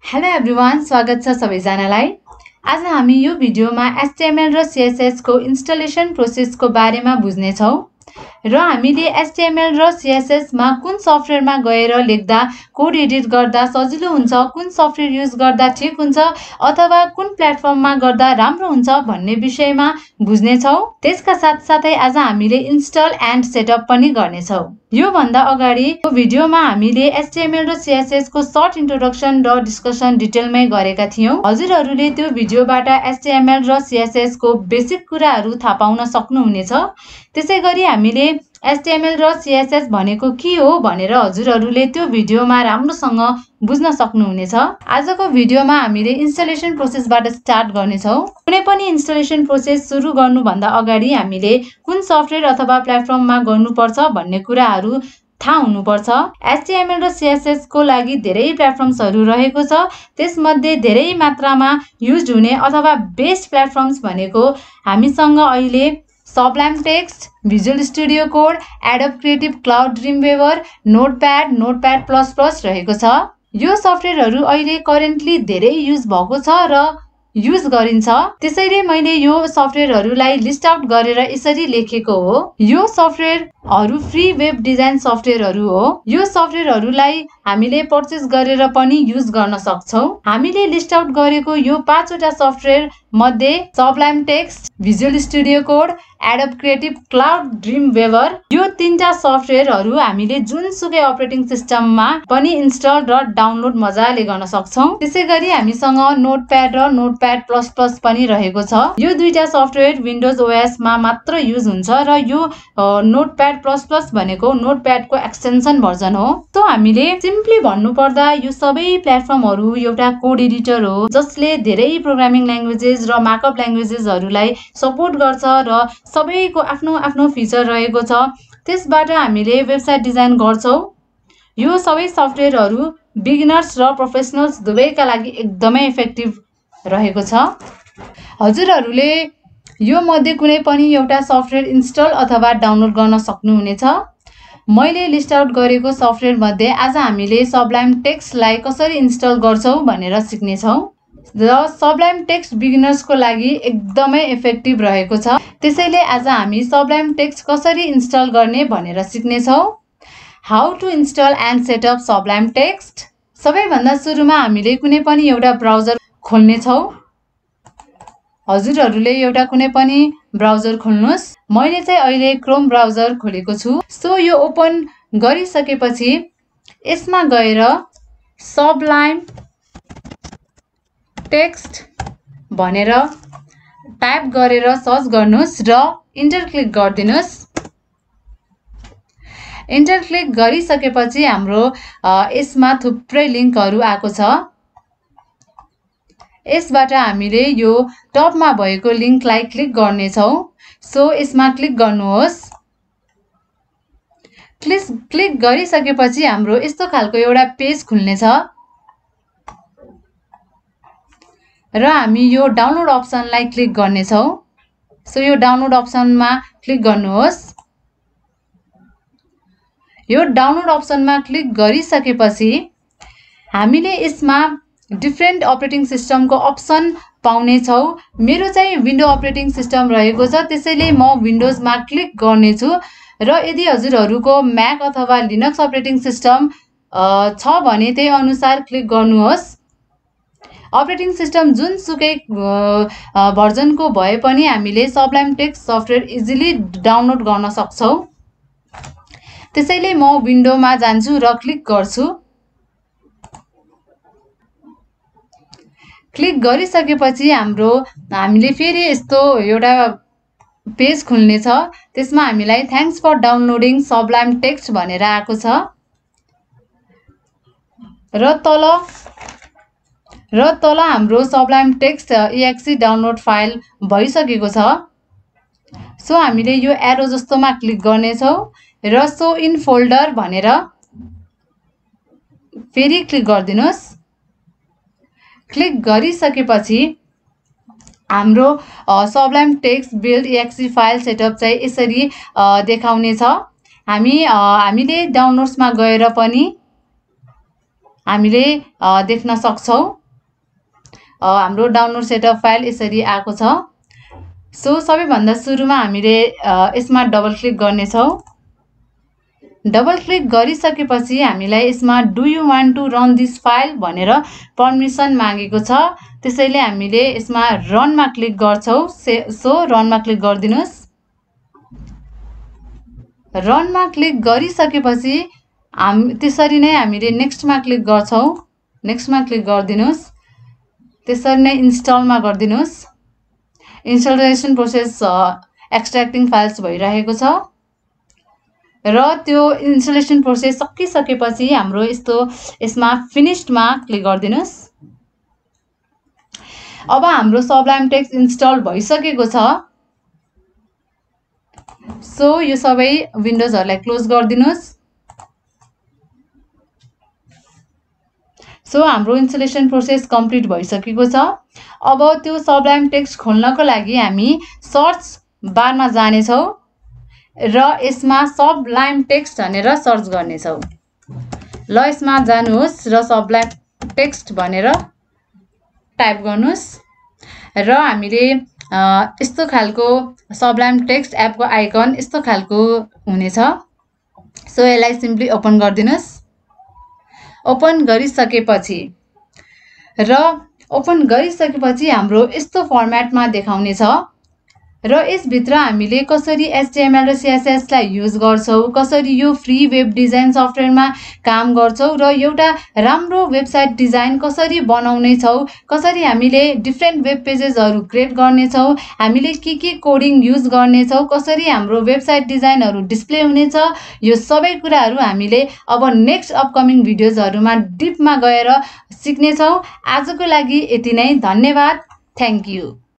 Hello everyone, स्वागत छ सबैजनालाई। आज हामी यो भिडियोमा HTML र CSS को इन्स्टलेसन प्रोसेसको बारेमा बुझ्ने छौं र हामीले HTML र CSS मा कुन सफ्टवेयरमा गएर लेख्दा कोड एडिट गर्दा सजिलो हुन्छ, कुन सफ्टवेयर युज गर्दा ठीक हुन्छ अथवा कुन प्लेटफर्ममा गर्दा राम्रो हुन्छ भन्ने विषयमा बुझ्ने छौं। त्यसका साथसाथै आज हामीले इन्स्टल एन्ड सेटअप पनि गर्ने छौं। यो भन्दा अगाडि यो भिडियोमा हामीले HTML र CSS को सर्ट इन्ट्रोडक्सन र डिस्कसन डिटेलमै गरेका थियौं। हजुरहरूले त्यो भिडियोबाट HTML र CSS को बेसिक कुराहरू थाहा पाउन सक्नुहुनेछ। त्यसैगरी हामीले HTML र CSS भनेको के हो भनेर हजुरहरूले त्यो भिडियोमा राम्रोसँग बुझ्न सक्नुहुनेछ। आजको भिडियोमा हामीले इन्स्टलेसन प्रोसेसबाट स्टार्ट गर्नेछौं। कुनै पनि इन्स्टलेसन प्रोसेस सुरु गर्नुभन्दा अगाडि हामीले कुन सफ्टवेयर अथवा प्लेटफर्ममा गर्नुपर्छ भन्ने कुराहरू थाहा हुनुपर्छ। HTML र CSS को लागि धेरै प्लेटफर्म्सहरू रहेको छ। त्यसमध्ये धेरै मात्रामा युज हुने अथवा बेस्ट प्लेटफर्म्स भनेको हामीसँग अहिले Sublimte Text, Visual Studio Code, Adobe Creative Cloud Dreamweaver, Notepad++ रहेको छ। यो सफ्टवेयरहरू अहिले करेन्टली धेरै युज भएको छ र युज गरिन्छ। त्यसैले मैले यो सफ्टवेयरहरूलाई लिस्ट आउट गरेर यसरी लेखेको हो। यो सफ्टवेयरहरू फ्री वेब डिजाइन सफ्टवेयरहरू हो। यो सफ्टवेयरहरूलाई हामीले पर्चेस गरेर पनि युज गर्न सक्छौं। हामीले लिस्ट आउट गरेको यो 5 वटा सफ्टवेयर मध्ये Sublimte Text, Visual Studio Code, Adobe Creative Cloud Dreamweaver यो तीनटा सफ्टवेयरहरू हामीले जुनसुकै अपरेटिङ सिस्टममा पनि इन्स्टल र डाउनलोड मजाले गर्न सक्छौं। त्यसैगरी हामीसँग नोटप्याड र नोटप्याड++ पनि रहेको छ। यो दुईटा सफ्टवेयर विन्डोज ओएस मा मात्र युज हुन्छ र यो नोटप्याड++ भनेको नोटप्याडको एक्सटेन्सन भर्जन हो। सो हामीले सिम्पली भन्नुपर्दा यो सबै प्लेटफर्महरू एउटा कोड एडिटर हो जसले धेरै प्रोग्रामिङ ल्याङ्ग्वेजेस र मार्कअप ल्याङ्ग्वेजेसहरूलाई सपोर्ट गर्छ र सबैको आफ्नो आफ्नो फिचर रहेको छ। त्यसबाट हामीले वेबसाइट डिजाइन गर्छौं। यो सबै सफ्टवेयरहरू बिगिनर्स र प्रोफेसनल्स दुवैका लागि एकदमै इफेक्टिभ रहेको छ। हजुरहरूले यो मध्ये कुनै पनि एउटा सफ्टवेयर इन्स्टल अथवा डाउनलोड गर्न सक्नुहुनेछ। मैले लिस्ट आउट गरेको सफ्टवेयर मध्ये आज हामीले Sublimte Text लाई कसरी इन्स्टल गर्छौं भनेर सिक्ने छौं र Sublimte Text बिगिनर्स को लागि एकदमै इफेक्टिभ रहेको छ। त्यसैले आज हामी Sublimte Text कसरी इन्स्टल गर्ने भनेर सिक्ने छौं। How to install and setup Sublimte Text। सबैभन्दा सुरुमा हामीले कुनै पनि एउटा ब्राउजर खोल्ने छौं। हजुरहरूले एउटा कुनै पनि ब्राउजर खोल्नुस्। मैले चाहिँ अहिले क्रोम ब्राउजर खोलेको छु। सो यो ओपन गरिसकेपछि यसमा गएर Sublimte Text भनेर टाइप गरेर सर्च गर्नुस् र इन्टर क्लिक गर्दिनुस्। इन्टर क्लिक गरिसकेपछि हाम्रो यसमा थुप्रै लिंकहरू आएको छ। यसबाट हामीले यो टपमा भएको लिंकलाई क्लिक गर्ने छौं। सो यसमा क्लिक गर्नुहोस्। क्लिक गरिसकेपछि हाम्रो यस्तो खालको एउटा पेज खुल्नेछ र हामी यो डाउनलोड अप्सनलाई क्लिक गर्ने छौं। सो यो डाउनलोड अप्सनमा क्लिक गर्नुहोस्। यो डाउनलोड अप्सनमा क्लिक गरिसकेपछि हामीले यसमा डिफरेन्ट अपरेटिङ सिस्टमको अप्सन पाउने छौं। मेरो चाहिँ विन्डो अपरेटिङ सिस्टम रहेको छ, त्यसैले म विन्डोजमा क्लिक गर्ने छु र यदि हजुरहरूको म्याक अथवा लिनक्स अपरेटिङ सिस्टम छ भने त्यही अनुसार क्लिक गर्नुहोस्। अपरेटिङ सिस्टम जुनसुकै भर्जनको भए पनि हामीले Sublimte Text software easily download गर्न सक्छौं। त्यसैले म विन्डोमा जान्छु र क्लिक गर्छु। क्लिक गरिसकेपछि हामीले फेरि यस्तो एउटा पेज खुल्ने छ। त्यसमा हामीलाई thanks for downloading Sublimte Text भनेर आएको छ र तल हाम्रो Sublimte Text exe download file भइसकेको छ। सो हामीले यो एरो जस्तोमा क्लिक गर्ने छौं र सो इन फोल्डर भनेर फेरि क्लिक गर्दिनुस्। क्लिक गरिसकेपछि हाम्रो Sublimte Text build exe file setup चाहिँ यसरी देखाउने छ। हामीले डाउनलोड्समा गएर पनि हामीले देख्न सक्छौं। हाम्रो डाउनलोड सेटअप फाइल यसरी आएको छ। सो सबैभन्दा सुरुमा हामीले यसमा डबल क्लिक गर्ने छौं। डबल क्लिक गरिसकेपछि हामीलाई यसमा do you want to run this file भनेर परमिसन मागेको छ। त्यसैले हामीले यसमा रनमा क्लिक गर्छौं। सो रनमा क्लिक गर्दिनुस्। रनमा क्लिक गरिसकेपछि त्यसरी नै हामीले नेक्स्टमा क्लिक गर्छौं। नेक्स्टमा क्लिक गर्दिनुस्। त्यसरी नै इन्स्टलमा गर्दिनुस्। इन्स्टलेसन प्रोसेस एक्सट्र्याक्टिङ फाइल्स भइरहेको छ र त्यो इन्स्टलेसन प्रोसेस सकिसकेपछि हाम्रो यसमा फिनिश्डमा क्लिक गर्दिनुस्। अब हाम्रो सबलाइम टेक्स्ट इन्स्टल भइसकेको छ। सो यो सबै विन्डोजहरुलाई क्लोज गर्दिनुस्। सो हाम्रो इन्स्टलेसन प्रोसेस कम्प्लिट भइसकेको छ। अब त्यो सबलाइम टेक्स्ट खोल्नको लागि हामी सर्च बारमा जाने छौं र यसमा सबलाइम टेक्स्ट भनेर सर्च गर्ने छौं। ल यसमा जानुहोस् र सबलाइम टेक्स्ट भनेर टाइप गर्नुस् र हामीले यस्तो खालको सबलाइम टेक्स्ट एपको आइकन यस्तो खालको हुनेछ। सो यसलाई सिम्पली ओपन गर्दिनुस्। ओपन गरिसकेपछि हाम्रो यस्तो फर्म्याटमा देखाउने छ र यसभित्र हामीले कसरी HTML र CSS लाई युज गर्छौं, कसरी यो फ्री वेब डिजाइन सफ्टवेयरमा काम गर्छौं र एउटा राम्रो वेबसाइट डिजाइन कसरी बनाउने छौं, कसरी हामीले डिफरेन्ट वेब पेजेसहरु क्रिएट गर्ने छौं, हामीले के कोडिङ युज गर्ने छौं, कसरी हाम्रो वेबसाइट डिजाइनहरु डिस्प्ले हुनेछ, यो सबै कुराहरु हामीले अब नेक्स्ट अपकमिङ भिडियोजहरुमा डिपमा गएर सिक्ने छौं। आजको लागि यति नै। धन्यवाद। Thank you.